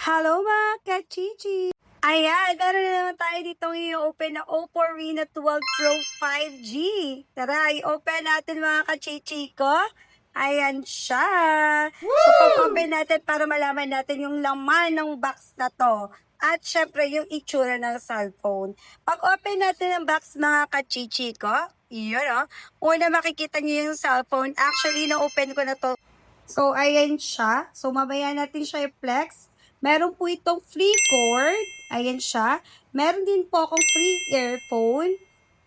Hello mga kachichi! Ayan, meron na naman tayo ditong i-open na Oppo Reno 12 Pro 5G. Tara, i-open natin mga kachichi ko. Ayan siya. So, pag-open natin para malaman natin yung laman ng box na to. At syempre, yung itsura ng cellphone. Pag-open natin ng box mga kachichi ko, yun una makikita niyo yung cellphone. Actually, na-open ko na to. So, ayan siya. So, mamaya natin siya i-flex. Meron po itong free cord. Ayan siya. Meron din po akong free earphone.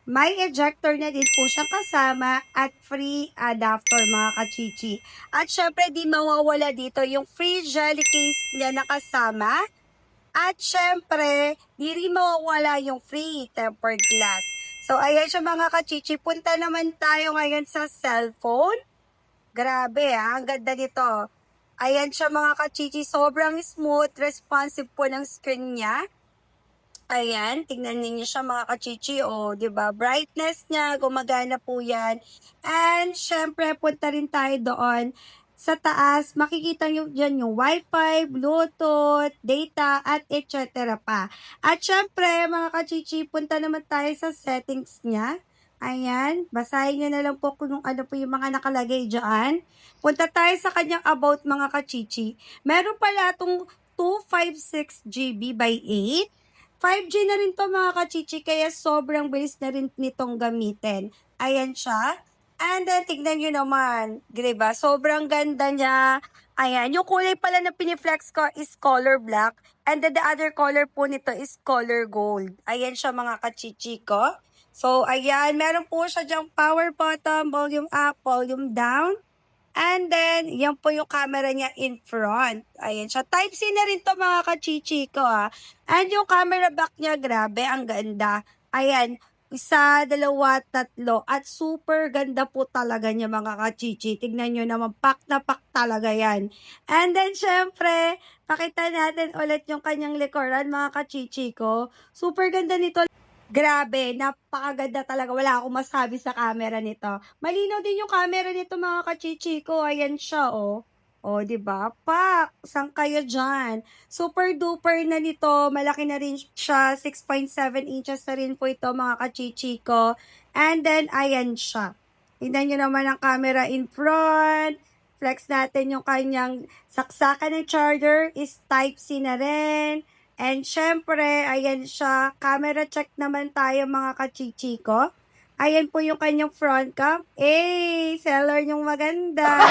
May ejector na din po siya kasama at free adapter mga kachichi. At syempre di mawawala dito yung free jelly case niya na kasama. At syempre, di rin mawawala yung free tempered glass. So ayan siya mga kachichi. Punta naman tayo ngayon sa cellphone. Grabe ang ganda nito. Ayan siya mga kachichi, sobrang smooth, responsive po ng screen niya. Ayan, tingnan niyo siya mga kachichi, di ba? Brightness niya, gumagana po yan. And syempre, punta rin tayo doon sa taas. Makikita niyo dyan yung Wi-Fi, Bluetooth, data, at etc. pa. At syempre, mga kachichi, punta naman tayo sa settings niya. Ayan, basahin nyo na lang po kung ano po yung mga nakalagay dyan. Punta tayo sa kanyang about mga kachichi. Meron pala itong 256 GB by 8. 5G na rin to mga kachichi, kaya sobrang bilis na rin nitong gamitin. Ayan siya. And then, tignan nyo naman. Diba? Sobrang ganda niya. Ayan. Yung kulay pala na piniflex ko is color black. And then, the other color po nito is color gold. Ayan siya mga kachichi ko. So, ayan, meron po siya dyang power button, volume up, volume down. And then, yan po yung camera niya in front. Ayan siya. Type-C na rin to mga kachichi ko And yung camera back niya, grabe, ang ganda. Ayan, isa, dalawa, tatlo. At super ganda po talaga niya mga kachichi. Tignan nyo naman, pack na pack talaga yan. And then, syempre, pakita natin ulit yung kanyang likuran mga kachichi ko. Super ganda nito. Grabe, napakaganda talaga. Wala akong masabi sa camera nito. Malinaw din yung camera nito mga kachichi ko. Ayan siya, diba? Pak! Saan kayo dyan? Super duper na nito. Malaki na rin siya. 6.7 inches na rin po ito mga kachichi ko. And then, ayan siya. Tignan nyo naman ang camera in front. Flex natin yung kanyang saksakan ng charger is Type-C na rin. And syempre, ayan siya. Camera check naman tayo mga kachichi ko. Ayan po yung kanyang front cam. Seller yung maganda.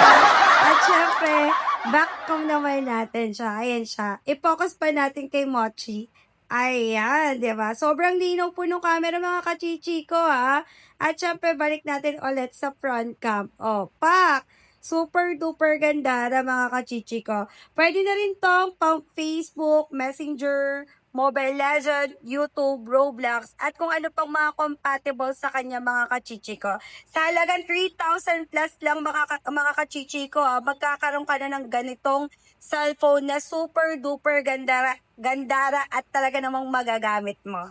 At syempre, back cam naman natin siya. Ayan siya. I-focus pa natin kay Mochi. Ayan, di ba? Sobrang linaw po ng camera mga kachichi ko At syempre, balik natin ulit sa front cam. Pak! Super duper ganda na mga kachichi ko. Pwede na rin tong pang Facebook, Messenger, Mobile Legend, YouTube, Roblox, at kung ano pang mga compatible sa kanya mga kachichi ko. Sa halagang 3,000 plus lang mga kachichi ko, magkakaroon ka na ng ganitong cellphone na super duper gandara at talaga namang magagamit mo.